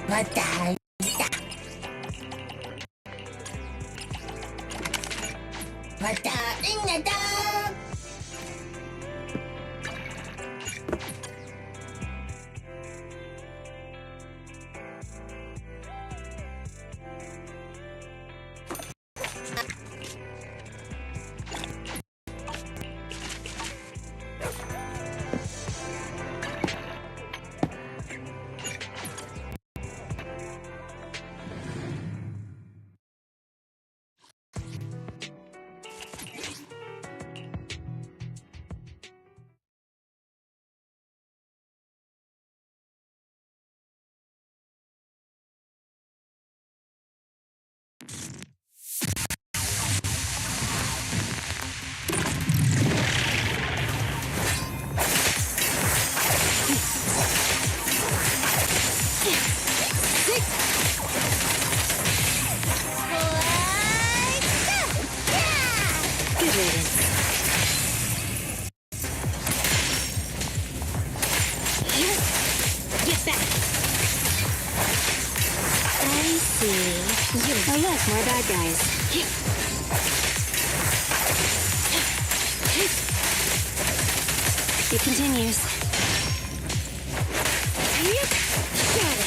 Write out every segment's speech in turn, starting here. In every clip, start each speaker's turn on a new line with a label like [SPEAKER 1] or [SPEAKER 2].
[SPEAKER 1] Batalha. Batalha.
[SPEAKER 2] Oh look, more bad guys. It continues. Yep. Got it.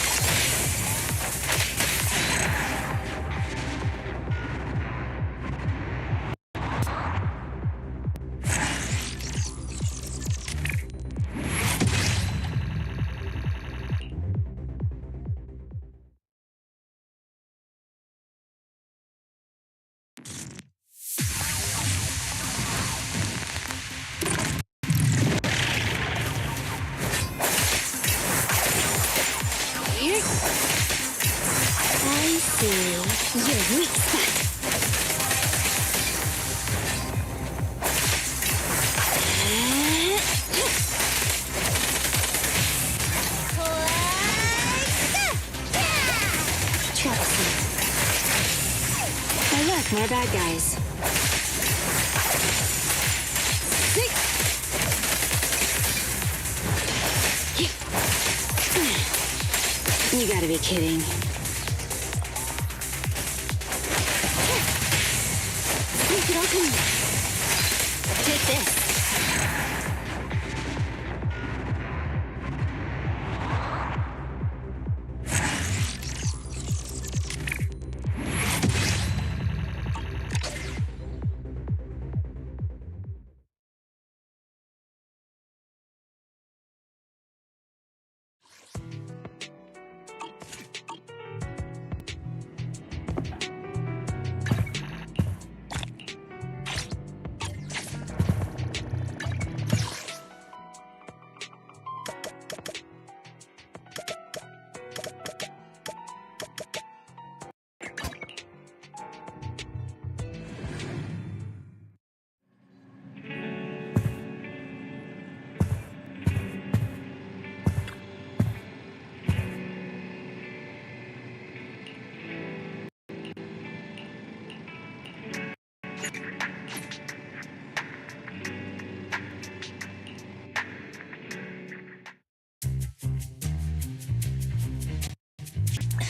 [SPEAKER 2] I see. You're weak spot. Trakteer. Oh look, more bad guys. You gotta be kidding. Take this.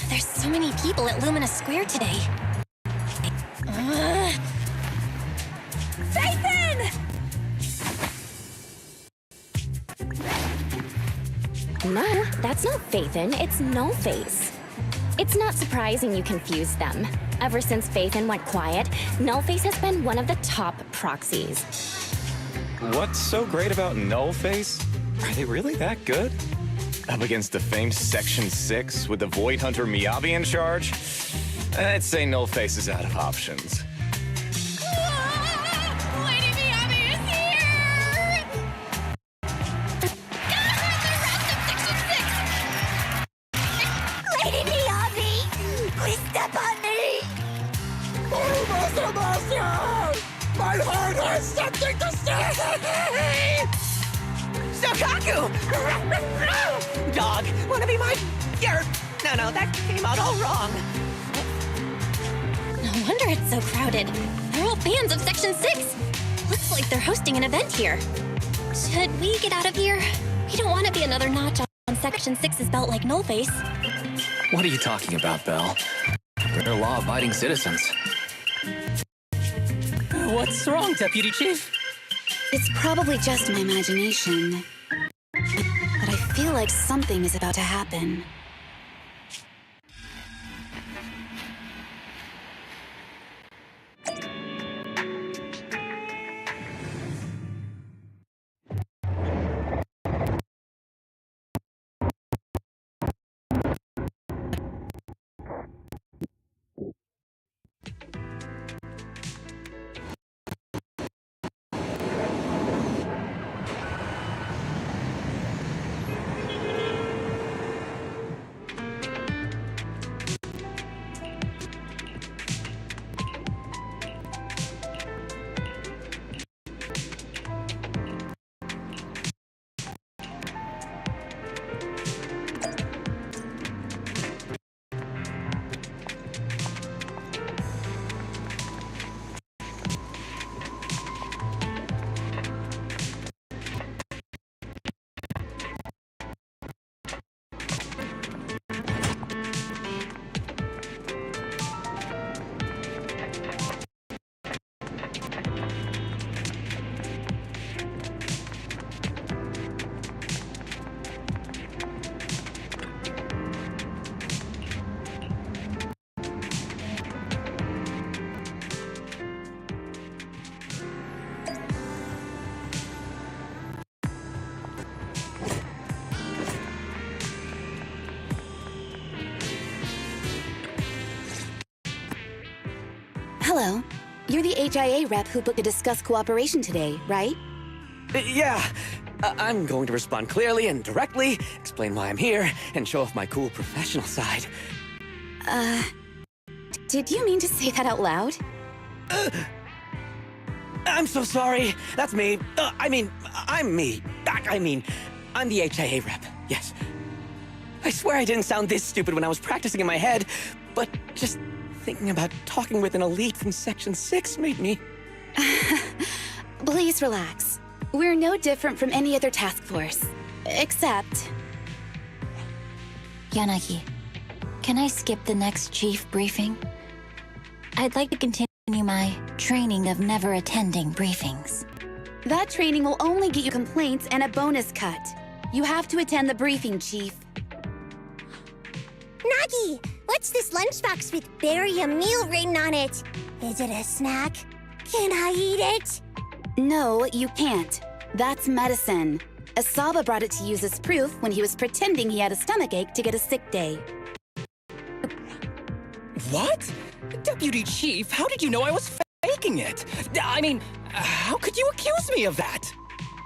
[SPEAKER 3] There's so many people at Lumina Square today. Faithin!
[SPEAKER 2] No, that's not Faithin, it's Nullface. It's not surprising you confused them. Ever since Faithin went quiet, Nullface has been one of the top proxies.
[SPEAKER 4] What's so great about Nullface? Are they really that good? Up against the famed Section 6 with the Void Hunter Miyabi in charge? I'd say Nullface is out of options.
[SPEAKER 3] Lady Miyabi is here! The rest of Section 6! Lady Miyabi! Please step on me!
[SPEAKER 1] Oh, Master! My heart has something to say!
[SPEAKER 5] Sokaku! Dog, wanna be my... No, that came out all wrong.
[SPEAKER 3] No wonder it's so crowded. They're all fans of Section 6. Looks like they're hosting an event here. Should we get out of here? We don't want to be another notch on Section 6's belt like Nullface.
[SPEAKER 6] What are you talking about, Belle? We're law-abiding citizens.
[SPEAKER 5] What's wrong, Deputy Chief?
[SPEAKER 7] It's probably just my imagination. But I feel like something is about to happen. Hello. You're the HIA rep who booked to discuss cooperation today, right?
[SPEAKER 5] Yeah. I'm going to respond clearly and directly, explain why I'm here, and show off my cool professional side.
[SPEAKER 7] Did you mean to say that out loud?
[SPEAKER 5] I'm so sorry. That's me. I'm me. I'm the HIA rep. Yes. I swear I didn't sound this stupid when I was practicing in my head, but just thinking about talking with an elite from Section 6 made me...
[SPEAKER 7] Please relax. We're no different from any other task force. Except...
[SPEAKER 8] Yanagi, can I skip the next chief briefing? I'd like to continue my training of never attending briefings.
[SPEAKER 7] That training will only get you complaints and a bonus cut. You have to attend the briefing, Chief.
[SPEAKER 9] Nagi, what's this lunchbox with "bury a meal" written on it? Is it a snack? Can I eat it?
[SPEAKER 7] No, you can't. That's medicine. Asaba brought it to use as proof when he was pretending he had a stomachache to get a sick day.
[SPEAKER 6] What? Deputy Chief, how did you know I was faking it? I mean, how could you accuse me of that?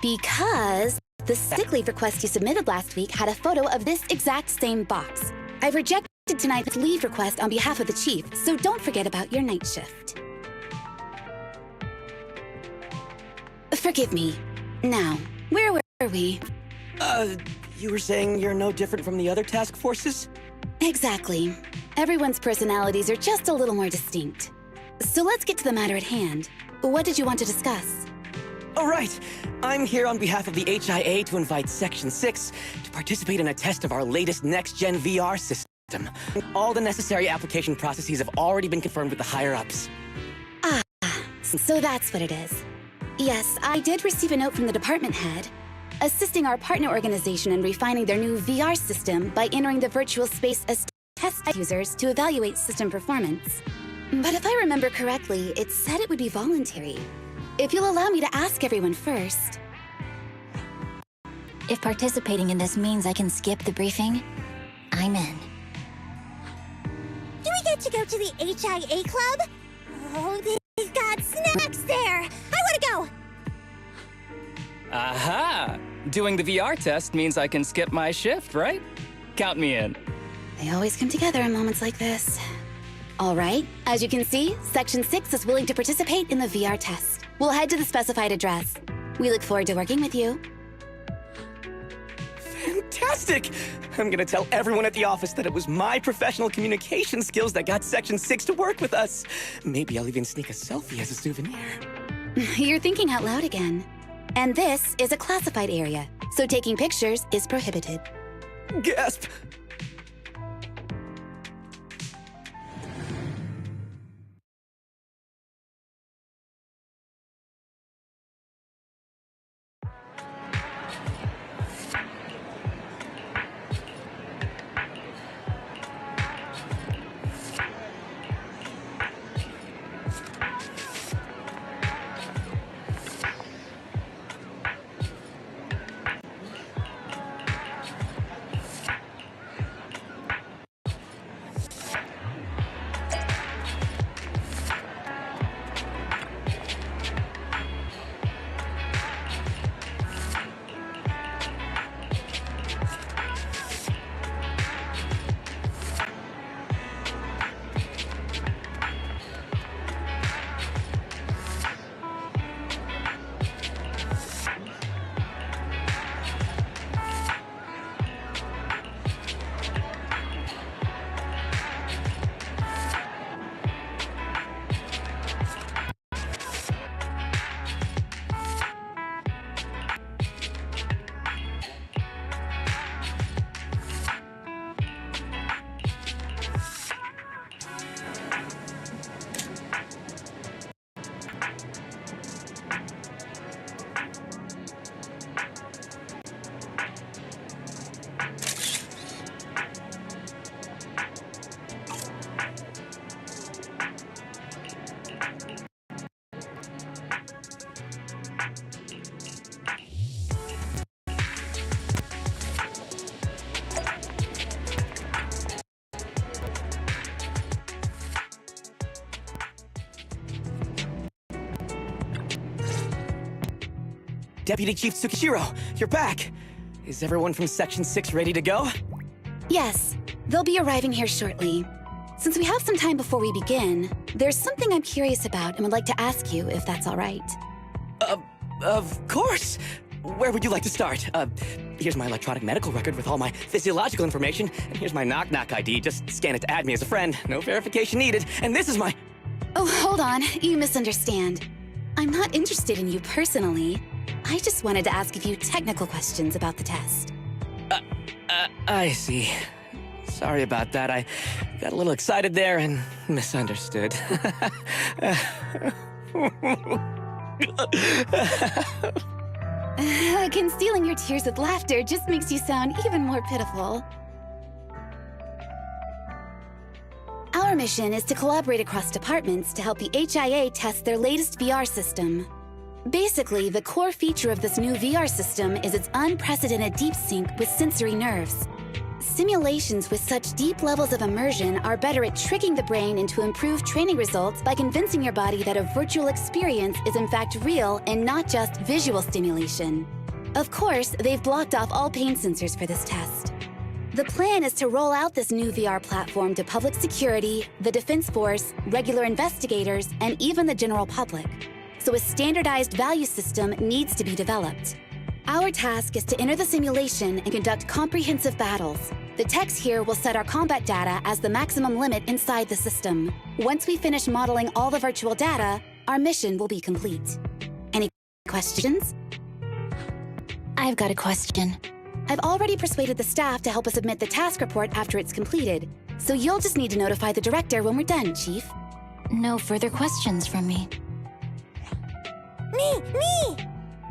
[SPEAKER 7] Because the sick leave request you submitted last week had a photo of this exact same box. I've rejected tonight's leave request on behalf of the Chief, so don't forget about your night shift. Forgive me. Now, where were we?
[SPEAKER 5] You were saying you're no different from the other task forces?
[SPEAKER 7] Exactly. Everyone's personalities are just a little more distinct. So let's get to the matter at hand. What did you want to discuss?
[SPEAKER 5] Oh, right. I'm here on behalf of the HIA to invite Section 6 to participate in a test of our latest next-gen VR system. All the necessary application processes have already been confirmed with the higher-ups.
[SPEAKER 7] Ah, so that's what it is. Yes, I did receive a note from the department head, assisting our partner organization in refining their new VR system by entering the virtual space as test users to evaluate system performance. But if I remember correctly, it said it would be voluntary. If you'll allow me to ask everyone first.
[SPEAKER 8] If participating in this means I can skip the briefing, I'm in.
[SPEAKER 9] Do we get to go to the HIA club? Oh, they've got snacks there! I want to go!
[SPEAKER 6] Aha! Doing the VR test means I can skip my shift, right? Count me in.
[SPEAKER 7] They always come together in moments like this. All right, as you can see, Section 6 is willing to participate in the VR test. We'll head to the specified address. We look forward to working with you.
[SPEAKER 5] Fantastic! I'm gonna tell everyone at the office that it was my professional communication skills that got Section 6 to work with us. Maybe I'll even sneak a selfie as a souvenir.
[SPEAKER 7] You're thinking out loud again. And this is a classified area, so taking pictures is prohibited.
[SPEAKER 5] Gasp! Deputy Chief Tsukishiro, you're back. Is everyone from Section 6 ready to go?
[SPEAKER 7] Yes, they'll be arriving here shortly. Since we have some time before we begin, there's something I'm curious about and would like to ask you if that's all right.
[SPEAKER 5] Of course. Where would you like to start? Here's my electronic medical record with all my physiological information, and here's my knock-knock ID. Just scan it to add me as a friend. No verification needed. And this is my...
[SPEAKER 7] Oh, hold on. You misunderstand. I'm not interested in you personally. I just wanted to ask a few technical questions about the test.
[SPEAKER 5] I see. Sorry about that. I got a little excited there and misunderstood.
[SPEAKER 7] Concealing your tears with laughter just makes you sound even more pitiful. Our mission is to collaborate across departments to help the HIA test their latest VR system. Basically, the core feature of this new VR system is its unprecedented deep sync with sensory nerves. Simulations with such deep levels of immersion are better at tricking the brain into improved training results by convincing your body that a virtual experience is in fact real and not just visual stimulation. Of course, they've blocked off all pain sensors for this test. The plan is to roll out this new VR platform to public security, the Defense Force, regular investigators, and even the general public. So a standardized value system needs to be developed. Our task is to enter the simulation and conduct comprehensive battles. The techs here will set our combat data as the maximum limit inside the system. Once we finish modeling all the virtual data, our mission will be complete. Any questions?
[SPEAKER 8] I've got a question.
[SPEAKER 7] I've already persuaded the staff to help us submit the task report after it's completed, so you'll just need to notify the director when we're done, Chief.
[SPEAKER 8] No further questions from me.
[SPEAKER 9] Me!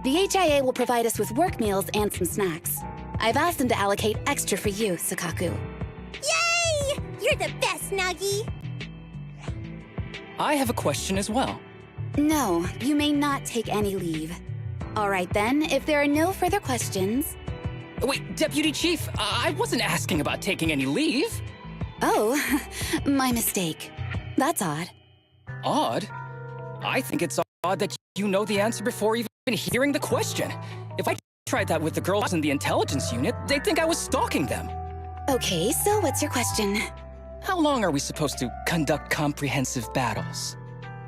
[SPEAKER 7] The HIA will provide us with work meals and some snacks. I've asked them to allocate extra for you, Sukaku.
[SPEAKER 9] Yay! You're the best, Nagi!
[SPEAKER 6] I have a question as well.
[SPEAKER 7] No, you may not take any leave. All right then, if there are no further questions...
[SPEAKER 6] Wait, Deputy Chief, I wasn't asking about taking any leave.
[SPEAKER 7] Oh, my mistake. That's odd.
[SPEAKER 6] Odd? I think it's odd that you know the answer before even hearing the question. If I tried that with the girls in the intelligence unit, they'd think I was stalking them.
[SPEAKER 7] Okay, so what's your question?
[SPEAKER 6] How long are we supposed to conduct comprehensive battles?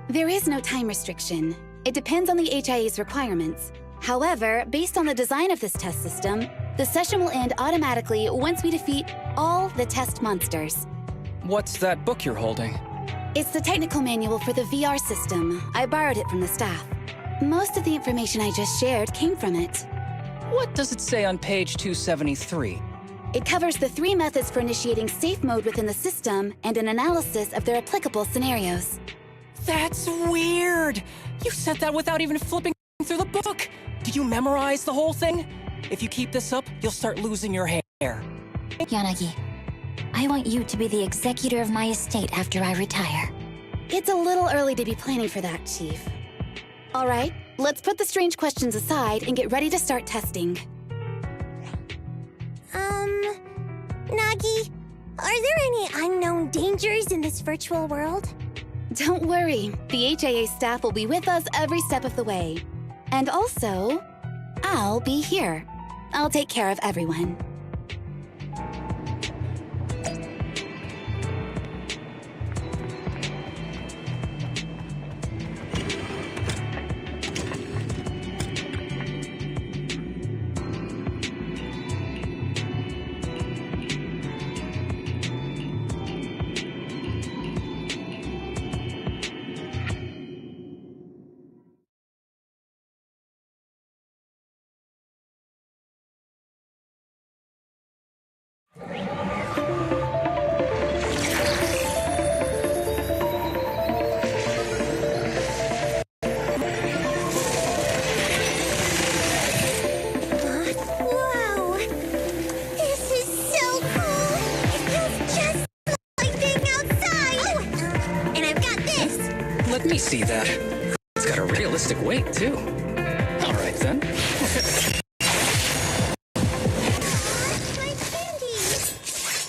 [SPEAKER 7] There is no time restriction. It depends on the HIA's requirements. However, based on the design of this test system, the session will end automatically once we defeat all the test monsters.
[SPEAKER 6] What's that book you're holding?
[SPEAKER 7] It's the technical manual for the VR system. I borrowed it from the staff. Most of the information I just shared came from it.
[SPEAKER 6] What does it say on page 273?
[SPEAKER 7] It covers the 3 methods for initiating safe mode within the system and an analysis of their applicable scenarios.
[SPEAKER 6] That's weird! You said that without even flipping through the book! Did you memorize the whole thing? If you keep this up, you'll start losing your hair.
[SPEAKER 8] Yanagi, I want you to be the executor of my estate after I retire.
[SPEAKER 7] It's a little early to be planning for that, Chief. All right, let's put the strange questions aside and get ready to start testing.
[SPEAKER 9] Nagi, are there any unknown dangers in this virtual world?
[SPEAKER 7] Don't worry, the HIA staff will be with us every step of the way. And also, I'll be here. I'll take care of everyone.
[SPEAKER 9] Wow! This is so cool! It feels just like being outside! Oh, and I've got this!
[SPEAKER 6] Let me see that. It's got a realistic weight, too. All right, then.
[SPEAKER 9] My candy!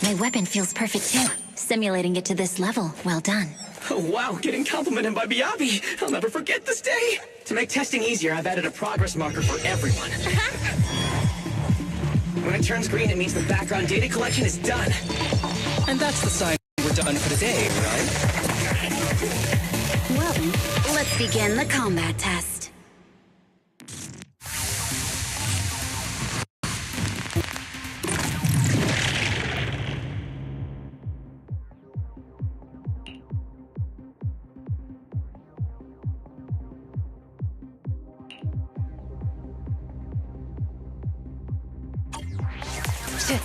[SPEAKER 8] My weapon feels perfect too. Simulating it to this level, well done.
[SPEAKER 5] Oh, wow, getting complimented by Miyabi. I'll never forget this day. To make testing easier, I've added a progress marker for everyone. When it turns green, it means the background data collection is done.
[SPEAKER 6] And that's the sign we're done for today, right?
[SPEAKER 7] Well, let's begin the combat test.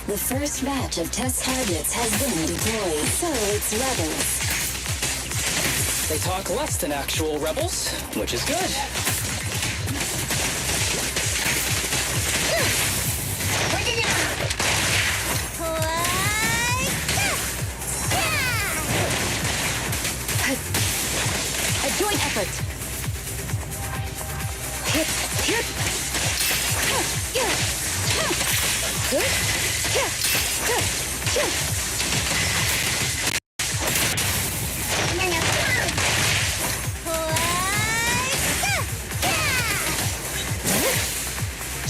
[SPEAKER 8] The first batch of test targets has been deployed, so it's rebels.
[SPEAKER 6] They talk less than actual rebels, which is good.
[SPEAKER 7] A joint effort. Hit. Good.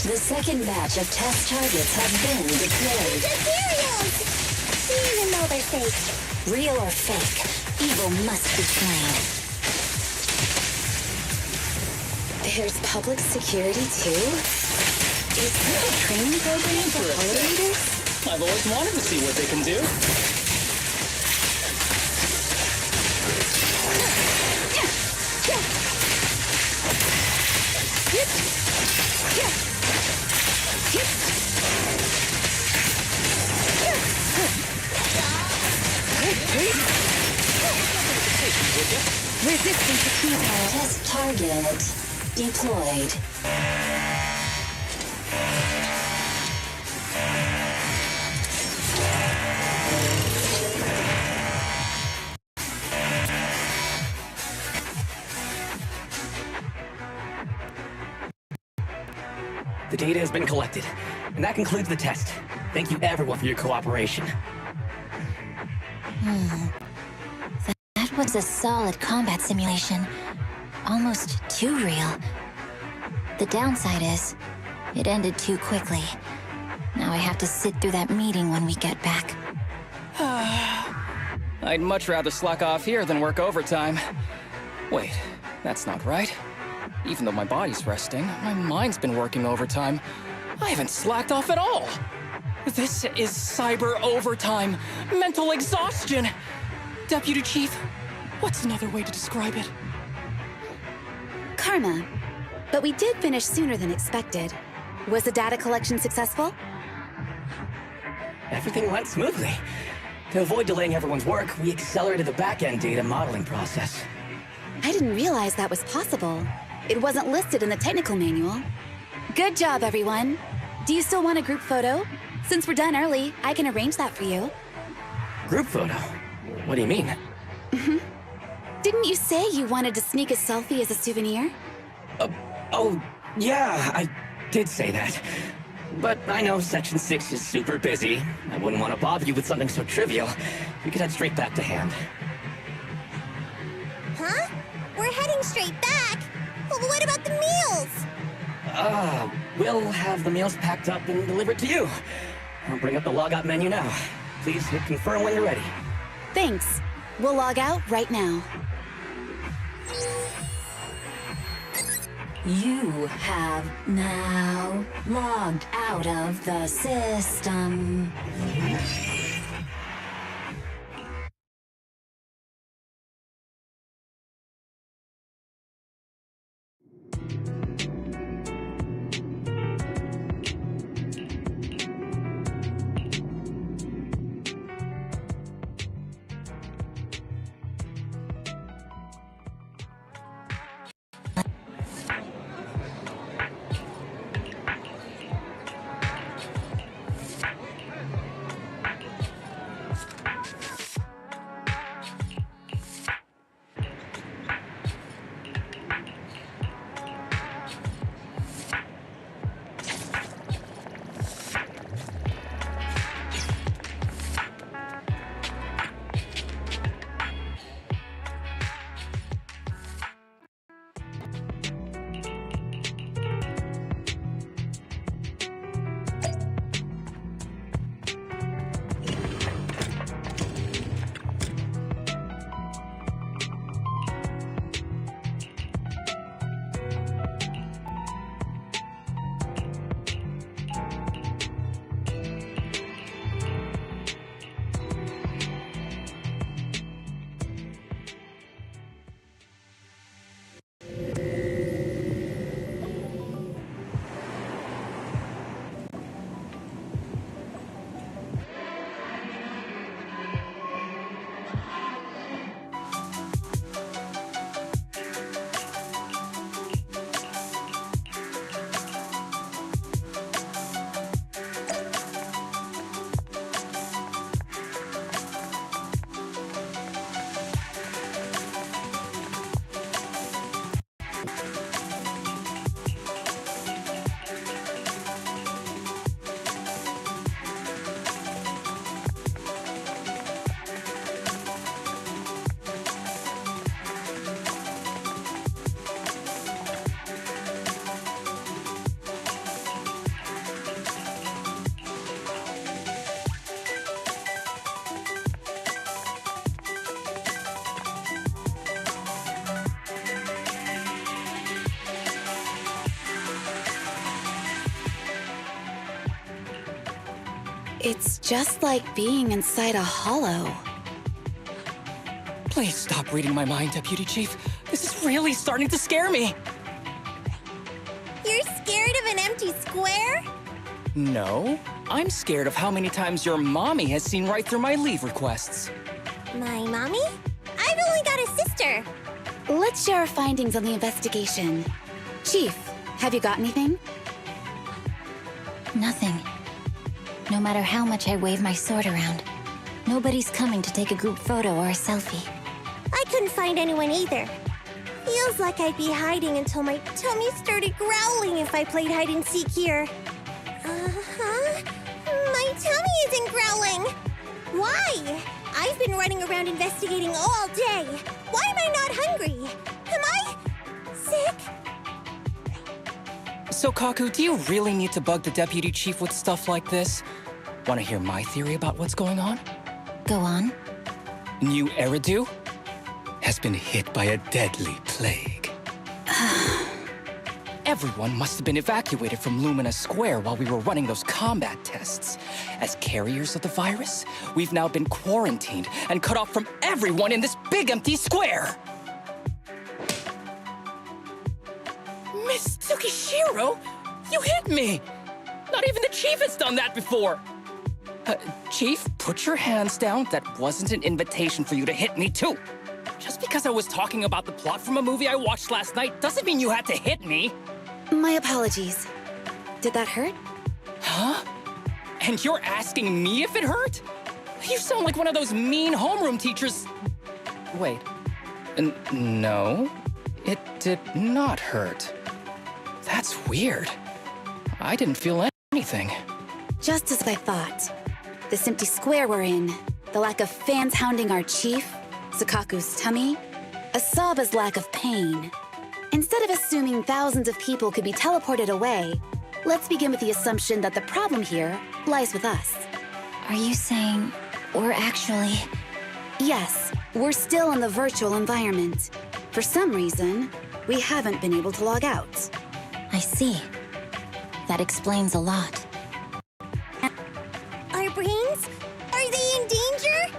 [SPEAKER 8] The second batch of test targets has been deployed.
[SPEAKER 9] Materials! Even though they're fake.
[SPEAKER 8] Real or fake, evil must be slain.
[SPEAKER 7] There's public security too? Is this a training program for holiday leaders?
[SPEAKER 6] I've always wanted to see what they can do.
[SPEAKER 7] Resistance to keypad.
[SPEAKER 8] Test target deployed.
[SPEAKER 5] The data has been collected, and that concludes the test. Thank you everyone for your cooperation.
[SPEAKER 8] That was a solid combat simulation. Almost too real. The downside is, it ended too quickly. Now I have to sit through that meeting when we get back.
[SPEAKER 6] I'd much rather slack off here than work overtime. Wait, that's not right. Even though my body's resting, my mind's been working overtime. I haven't slacked off at all. This is cyber overtime. Mental exhaustion. Deputy Chief, what's another way to describe it?
[SPEAKER 7] Karma. But we did finish sooner than expected. Was the data collection successful?
[SPEAKER 5] Everything went smoothly. To avoid delaying everyone's work, we accelerated the back-end data modeling process.
[SPEAKER 7] I didn't realize that was possible. It wasn't listed in the technical manual. Good job, everyone. Do you still want a group photo? Since we're done early, I can arrange that for you.
[SPEAKER 5] Group photo? What do you mean?
[SPEAKER 7] Didn't you say you wanted to sneak a selfie as a souvenir?
[SPEAKER 5] Oh, yeah, I did say that. But I know Section 6 is super busy. I wouldn't want to bother you with something so trivial. We could head straight back to hand.
[SPEAKER 9] Huh? We're heading straight back? Well, what about the meals?
[SPEAKER 5] We'll have the meals packed up and delivered to you. I'll bring up the logout menu now. Please hit confirm when you're ready.
[SPEAKER 7] Thanks. We'll log out right now.
[SPEAKER 8] You have now logged out of the system.
[SPEAKER 7] It's just like being inside a hollow.
[SPEAKER 6] Please stop reading my mind, Deputy Chief. This is really starting to scare me.
[SPEAKER 9] You're scared of an empty square?
[SPEAKER 6] No, I'm scared of how many times your mommy has seen right through my leave requests.
[SPEAKER 9] My mommy? I've only got a sister.
[SPEAKER 7] Let's share our findings on the investigation. Chief, have you got anything?
[SPEAKER 8] Nothing. No matter how much I wave my sword around, nobody's coming to take a group photo or a selfie.
[SPEAKER 9] I couldn't find anyone either. Feels like I'd be hiding until my tummy started growling if I played hide and seek here. My tummy isn't growling. Why? I've been running around investigating all day. Why am I not hungry? Am I sick?
[SPEAKER 6] So, Kaku, do you really need to bug the Deputy Chief with stuff like this? Want to hear my theory about what's going on?
[SPEAKER 8] Go on.
[SPEAKER 6] New Eridu has been hit by a deadly plague. Everyone must have been evacuated from Lumina Square while we were running those combat tests. As carriers of the virus, we've now been quarantined and cut off from everyone in this big empty square. Miss Tsukishiro, you hit me! Not even the Chief has done that before! Chief, put your hands down. That wasn't an invitation for you to hit me, too. Just because I was talking about the plot from a movie I watched last night doesn't mean you had to hit me.
[SPEAKER 7] My apologies. Did that hurt?
[SPEAKER 6] Huh? And you're asking me if it hurt? You sound like one of those mean homeroom teachers. Wait. No, it did not hurt. That's weird. I didn't feel anything.
[SPEAKER 7] Just as I thought. This empty square we're in, the lack of fans hounding our chief, Sukaku's tummy, Asaba's lack of pain. Instead of assuming thousands of people could be teleported away, let's begin with the assumption that the problem here lies with us.
[SPEAKER 8] Are you saying we're actually...
[SPEAKER 7] Yes, we're still in the virtual environment. For some reason, we haven't been able to log out.
[SPEAKER 8] I see. That explains a lot.
[SPEAKER 9] Our brains? Are they in danger?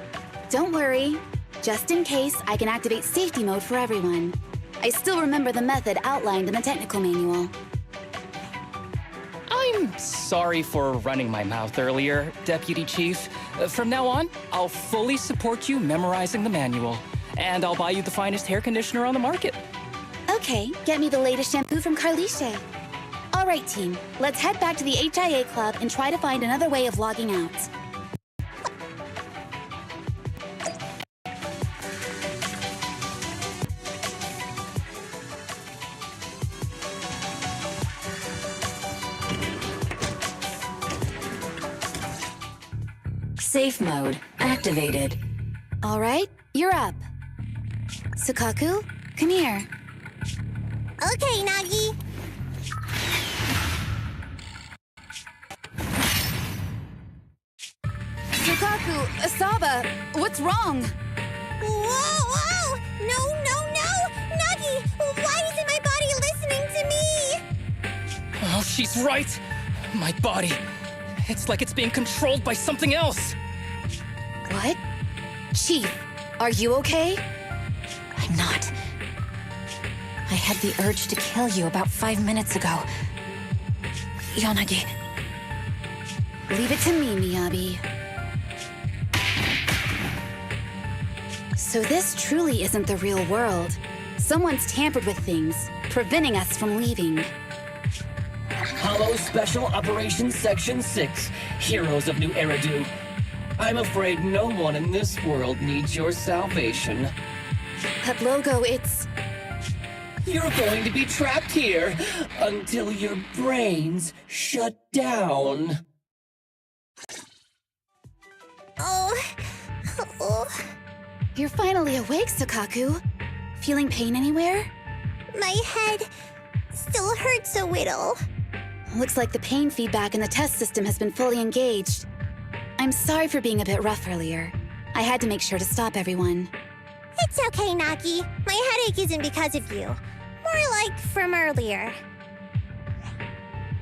[SPEAKER 7] Don't worry. Just in case, I can activate safety mode for everyone. I still remember the method outlined in the technical manual.
[SPEAKER 6] I'm sorry for running my mouth earlier, Deputy Chief. From now on, I'll fully support you memorizing the manual. And I'll buy you the finest hair conditioner on the market.
[SPEAKER 7] Okay, get me the latest shampoo from Carliche. All right, team. Let's head back to the HIA Club and try to find another way of logging out.
[SPEAKER 2] Safe mode activated.
[SPEAKER 7] All right, you're up. Sukaku, come here.
[SPEAKER 9] Okay, Nagi.
[SPEAKER 7] Sukaku, Asaba, what's wrong?
[SPEAKER 9] Whoa! No! Nagi, why isn't my body listening to me?
[SPEAKER 6] Oh, she's right. My body. It's like it's being controlled by something else.
[SPEAKER 7] What? Chief, are you okay?
[SPEAKER 8] I'm not. I had the urge to kill you about 5 minutes ago. Yanagi.
[SPEAKER 7] Leave it to me, Miyabi. So this truly isn't the real world. Someone's tampered with things, preventing us from leaving.
[SPEAKER 10] Hello, Special Operations Section 6, Heroes of New Eridu. I'm afraid no one in this world needs your salvation.
[SPEAKER 7] That logo, it's...
[SPEAKER 10] You're going to be trapped here until your brains shut down.
[SPEAKER 9] Oh.
[SPEAKER 7] You're finally awake, Sukaku. Feeling pain anywhere?
[SPEAKER 9] My head still hurts a little.
[SPEAKER 7] Looks like the pain feedback in the test system has been fully engaged. I'm sorry for being a bit rough earlier. I had to make sure to stop everyone.
[SPEAKER 9] It's okay, Nagi. My headache isn't because of you. More like from earlier.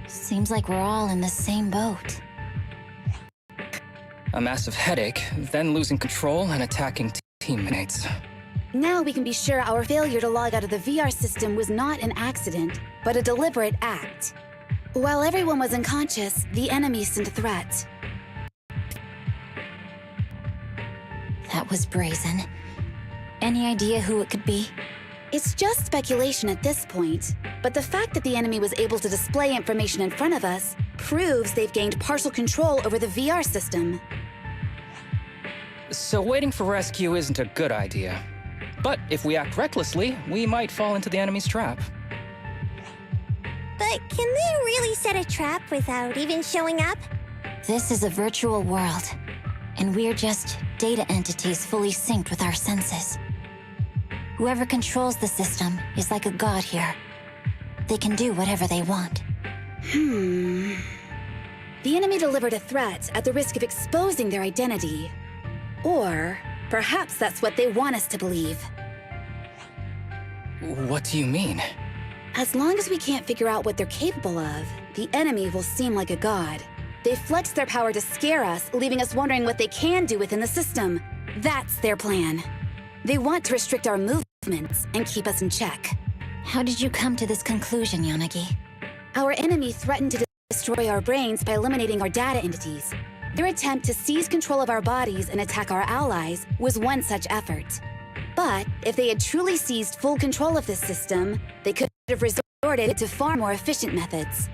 [SPEAKER 8] Seems like we're all in the same boat.
[SPEAKER 6] a massive headache, then losing control and attacking teammates.
[SPEAKER 7] Now we can be sure our failure to log out of the VR system was not an accident, but a deliberate act. While everyone was unconscious, the enemy sent a threat.
[SPEAKER 8] That was brazen. Any idea who it could be?
[SPEAKER 7] It's just speculation at this point, but the fact that the enemy was able to display information in front of us proves they've gained partial control over the VR system.
[SPEAKER 6] So waiting for rescue isn't a good idea. But if we act recklessly, we might fall into the enemy's trap.
[SPEAKER 9] But can they really set a trap without even showing up?
[SPEAKER 8] This is a virtual world, and we're just data entities fully synced with our senses. Whoever controls the system is like a god here. They can do whatever they want.
[SPEAKER 7] The enemy delivered a threat at the risk of exposing their identity. Or perhaps that's what they want us to believe.
[SPEAKER 6] What do you mean?
[SPEAKER 7] As long as we can't figure out what they're capable of, the enemy will seem like a god. They flex their power to scare us, leaving us wondering what they can do within the system. That's their plan. They want to restrict our movements and keep us in check.
[SPEAKER 8] How did you come to this conclusion, Yanagi?
[SPEAKER 7] Our enemy threatened to destroy our brains by eliminating our data entities. Their attempt to seize control of our bodies and attack our allies was one such effort. But if they had truly seized full control of this system, they could have resorted to far more efficient methods.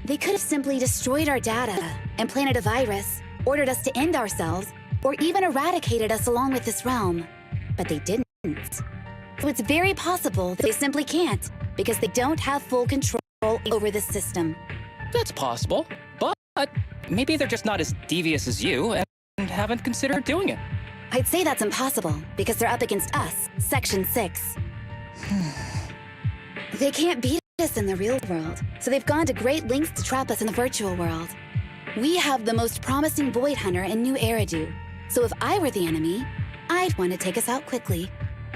[SPEAKER 7] They could have simply destroyed our data, implanted a virus, ordered us to end ourselves, or even eradicated us along with this realm. But they didn't. So it's very possible that they simply can't, because they don't have full control over the system.
[SPEAKER 6] That's possible, but maybe they're just not as devious as you and haven't considered doing it.
[SPEAKER 7] I'd say that's impossible, because they're up against us, Section 6. They can't beat us in the real world, so they've gone to great lengths to trap us in the virtual world. We have the most promising Void Hunter in New Eridu, so if I were the enemy, I'd want to take us out quickly.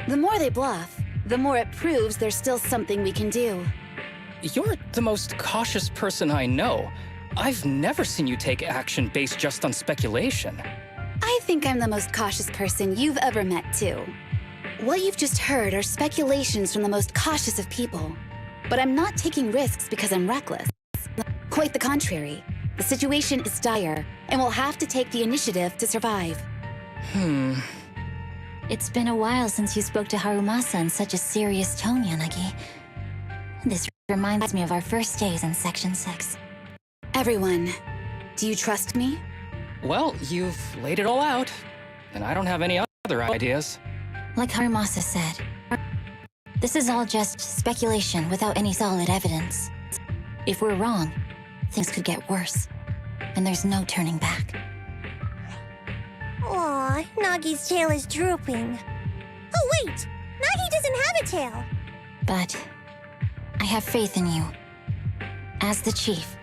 [SPEAKER 7] The more they bluff, the more it proves there's still something we can do.
[SPEAKER 6] You're the most cautious person I know. I've never seen you take action based just on speculation.
[SPEAKER 7] I think I'm the most cautious person you've ever met, too. What you've just heard are speculations from the most cautious of people. But I'm not taking risks because I'm reckless. Quite the contrary. The situation is dire, and we'll have to take the initiative to survive.
[SPEAKER 8] It's been a while since you spoke to Harumasa in such a serious tone, Yanagi. This reminds me of our first days in Section 6.
[SPEAKER 7] Everyone, do you trust me?
[SPEAKER 6] Well, you've laid it all out, and I don't have any other ideas.
[SPEAKER 8] Like Harumasa said, this is all just speculation without any solid evidence. If we're wrong, things could get worse, and there's no turning back.
[SPEAKER 9] Aw, Nagi's tail is drooping. Oh wait! Nagi doesn't have a tail!
[SPEAKER 8] But I have faith in you. As the chief,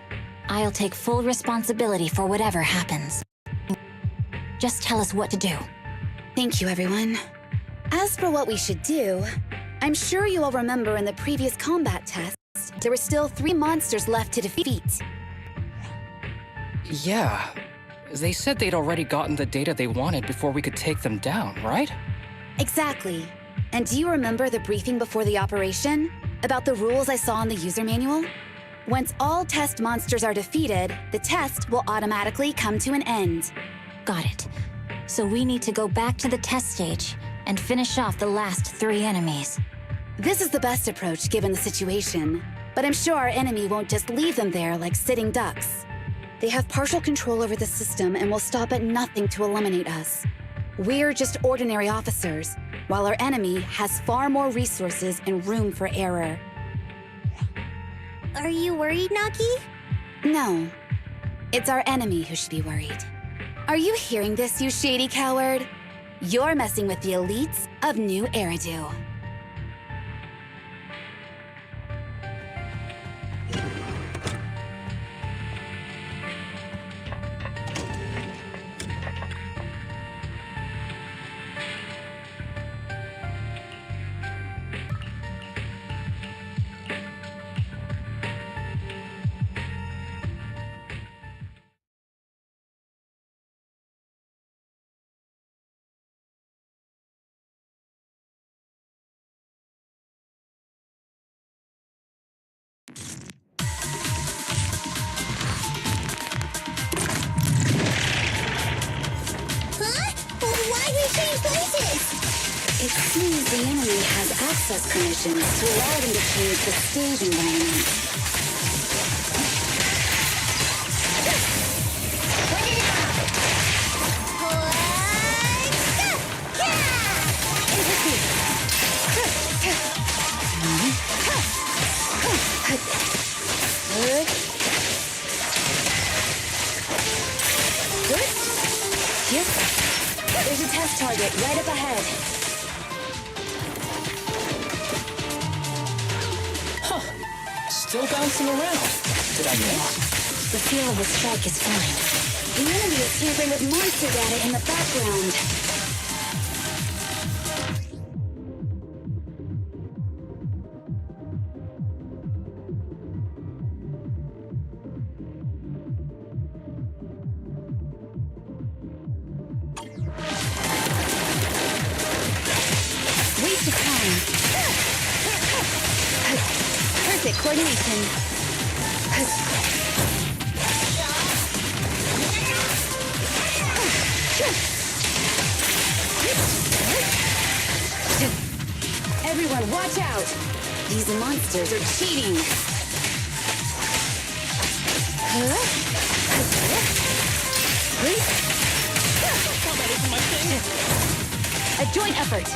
[SPEAKER 8] I'll take full responsibility for whatever happens. Just tell us what to do.
[SPEAKER 7] Thank you, everyone. As for what we should do, I'm sure you all remember in the previous combat test, there were still 3 monsters left to defeat.
[SPEAKER 6] Yeah. They said they'd already gotten the data they wanted before we could take them down, right?
[SPEAKER 7] Exactly. And do you remember the briefing before the operation? About the rules I saw in the user manual? Once all test monsters are defeated, the test will automatically come to an end.
[SPEAKER 8] Got it. So we need to go back to the test stage and finish off the last 3 enemies.
[SPEAKER 7] This is the best approach given the situation, but I'm sure our enemy won't just leave them there like sitting ducks. They have partial control over the system and will stop at nothing to eliminate us. We're just ordinary officers, while our enemy has far more resources and room for error.
[SPEAKER 9] Are you worried, Nagi?
[SPEAKER 7] No. It's our enemy who should be worried. Are you hearing this, you shady coward? You're messing with the elites of New Eridu.
[SPEAKER 9] Change places!
[SPEAKER 7] It seems the enemy has access permissions to allow them to change the stage environment. Yep. There's a test target right up ahead.
[SPEAKER 6] Still bouncing around. Did I miss?
[SPEAKER 7] The feel of the strike is fine. The enemy is tampering with monster data in the background. Waste of time. Perfect coordination. Everyone, watch out! These monsters are cheating! A joint effort!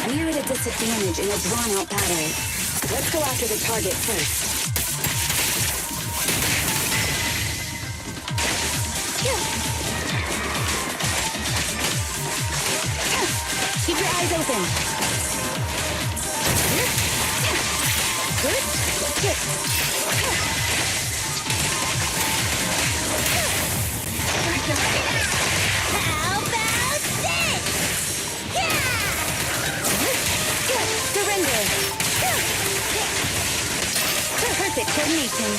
[SPEAKER 7] We're at a disadvantage in a drawn-out battle. Let's go after the target first. Keep your eyes open.
[SPEAKER 9] How about this?
[SPEAKER 7] Surrender. Perfect coordination.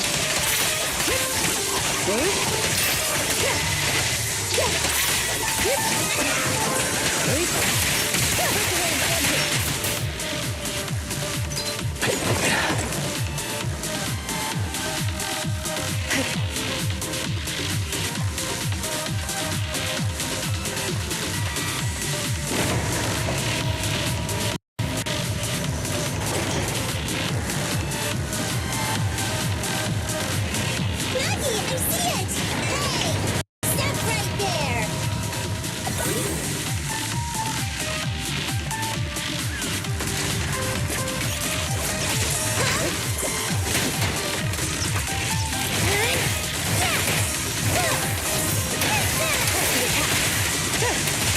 [SPEAKER 9] Maggie, I see it! Hey! Stop right there!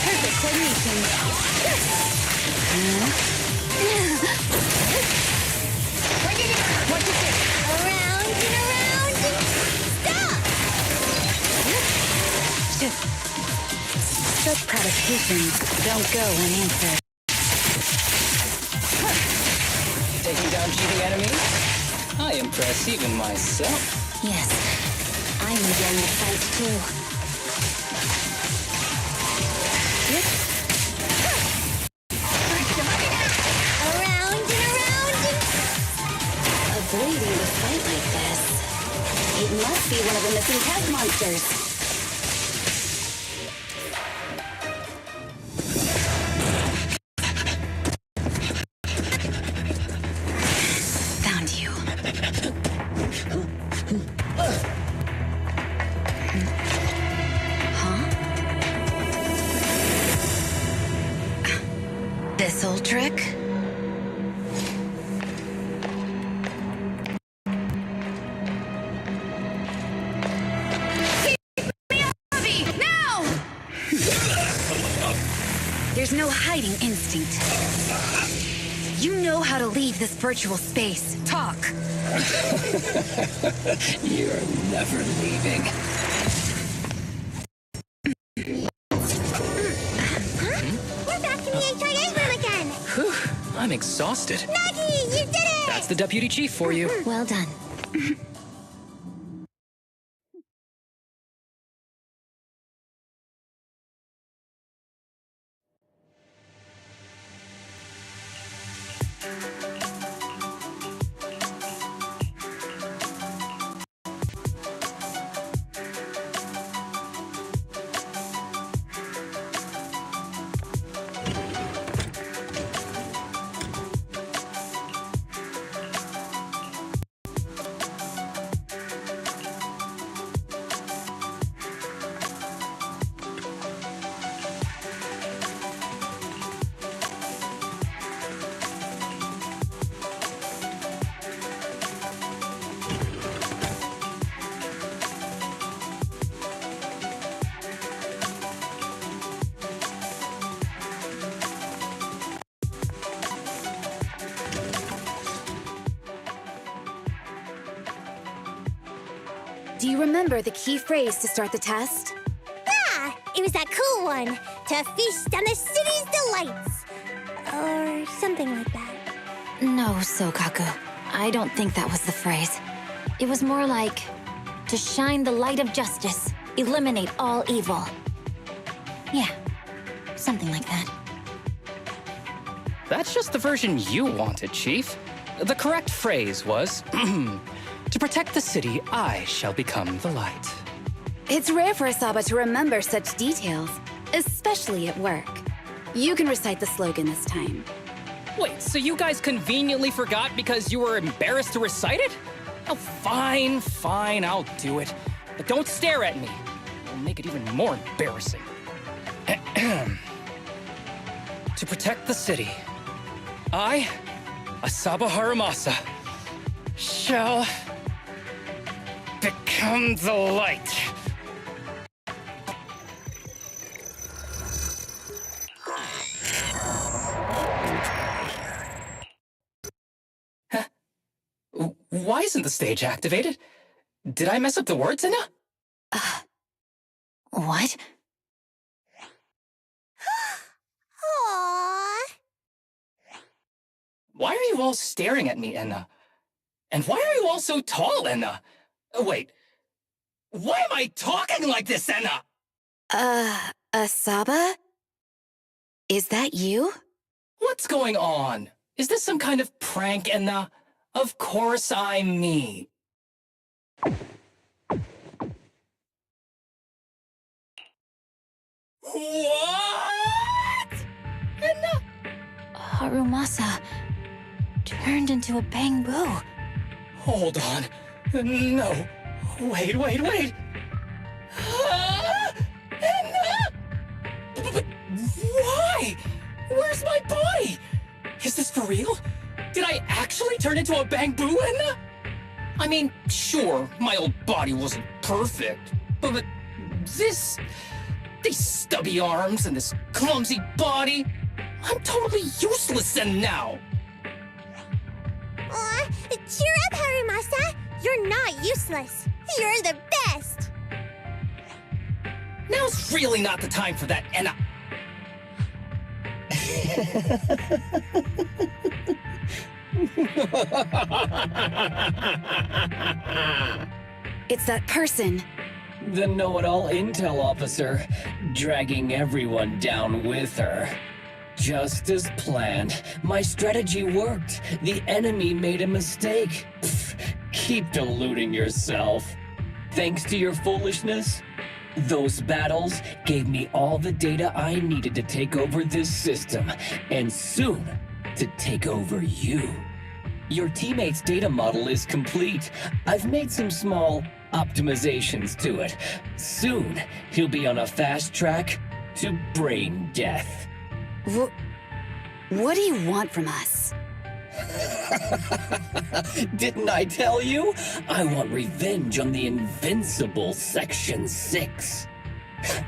[SPEAKER 7] Perfect coordination. What is it?
[SPEAKER 9] Around and around and stop!
[SPEAKER 7] Such provocations don't go unanswered.
[SPEAKER 6] Taking down cheating enemies? I impress even myself.
[SPEAKER 7] Yes, I'm enjoying the fight too.
[SPEAKER 9] Around and around and...
[SPEAKER 7] Avoiding a fight like this. It must be one of the missing test monsters. Found you. Huh? This old trick? Now! There's no hiding instinct. You know how to leave this virtual space. Talk.
[SPEAKER 6] You're never leaving.
[SPEAKER 9] We're back in the HIA room again!
[SPEAKER 6] Whew, I'm exhausted.
[SPEAKER 9] Maggie, you did it!
[SPEAKER 6] That's the deputy chief for you.
[SPEAKER 8] Well done.
[SPEAKER 7] Do you remember the key phrase to start the test?
[SPEAKER 9] Ah, it was that cool one. To feast on the city's delights. Or something like that.
[SPEAKER 8] No, Sokaku. I don't think that was the phrase. It was more like, to shine the light of justice, eliminate all evil. Yeah, something like that.
[SPEAKER 6] That's just the version you wanted, Chief. The correct phrase was, to protect the city, I shall become the light.
[SPEAKER 7] It's rare for Asaba to remember such details, especially at work. You can recite the slogan this time.
[SPEAKER 6] Wait, so you guys conveniently forgot because you were embarrassed to recite it? Oh, fine, I'll do it. But don't stare at me. It'll make it even more embarrassing. To protect the city, I, Asaba Haramasa, shall become the light. Why isn't the stage activated? Did I mess up the words, Enna?
[SPEAKER 8] What?
[SPEAKER 9] Aww.
[SPEAKER 6] Why are you all staring at me, Enna? And why are you all so tall, Enna? Wait, why am I talking like this, Enna?
[SPEAKER 7] Asaba? Is that you?
[SPEAKER 6] What's going on? Is this some kind of prank, Enna? Of course I'm me. What? Enna?
[SPEAKER 8] Harumasa turned into a bamboo.
[SPEAKER 6] Hold on. No. Wait. Enna? But why? Where's my body? Is this for real? Did I actually turn into a bamboo, Enna? I mean, sure, my old body wasn't perfect, but these stubby arms and this clumsy body, I'm totally useless then now.
[SPEAKER 9] Aw, cheer up, Harumasa. You're not useless. You're the best.
[SPEAKER 6] Now's really not the time for that, Enna.
[SPEAKER 7] It's that person.
[SPEAKER 10] The know-it-all intel officer, dragging everyone down with her. Just as planned. My strategy worked. The enemy made a mistake. Pfft, keep deluding yourself. Thanks to your foolishness, those battles gave me all the data I needed to take over this system, and soon to take over you. Your teammate's data model is complete. I've made some small optimizations to it. Soon, he'll be on a fast track to brain death.
[SPEAKER 7] What do you want from us?
[SPEAKER 10] Didn't I tell you? I want revenge on the invincible Section 6.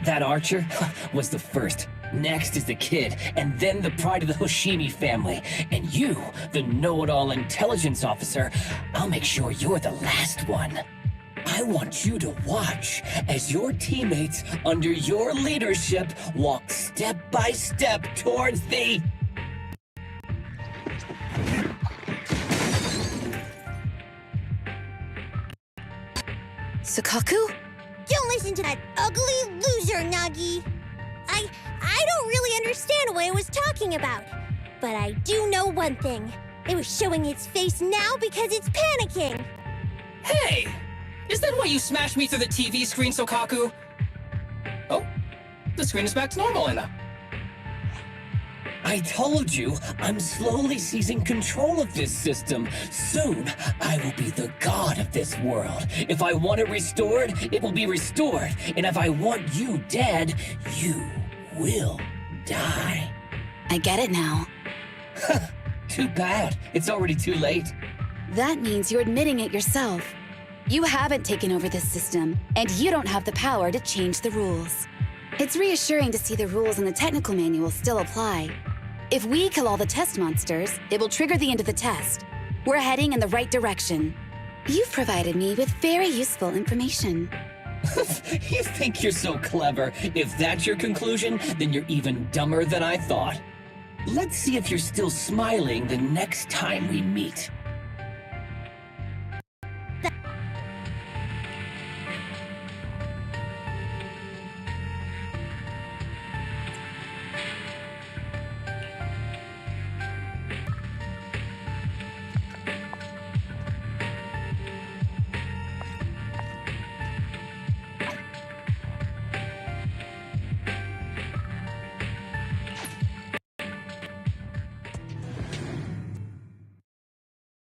[SPEAKER 10] That archer was the first. Next is the kid, and then the pride of the Hoshimi family. And you, the know-it-all intelligence officer, I'll make sure you're the last one. I want you to watch as your teammates under your leadership walk step by step towards the...
[SPEAKER 7] Sukaku?
[SPEAKER 9] Don't listen to that ugly loser, Nagi. I don't really understand what it was talking about. But I do know one thing. It was showing its face now because it's panicking.
[SPEAKER 6] Hey! Is that why you smashed me through the TV screen, Sokaku? Oh, the screen is back to normal, Enna.
[SPEAKER 10] I told you, I'm slowly seizing control of this system. Soon, I will be the god of this world. If I want it restored, it will be restored. And if I want you dead, you will die.
[SPEAKER 7] I get it now.
[SPEAKER 10] Too bad. It's already too late.
[SPEAKER 7] That means you're admitting it yourself. You haven't taken over this system, and you don't have the power to change the rules. It's reassuring to see the rules in the technical manual still apply. If we kill all the test monsters, it will trigger the end of the test. We're heading in the right direction. You've provided me with very useful information.
[SPEAKER 10] You think you're so clever. If that's your conclusion, then you're even dumber than I thought. Let's see if you're still smiling the next time we meet.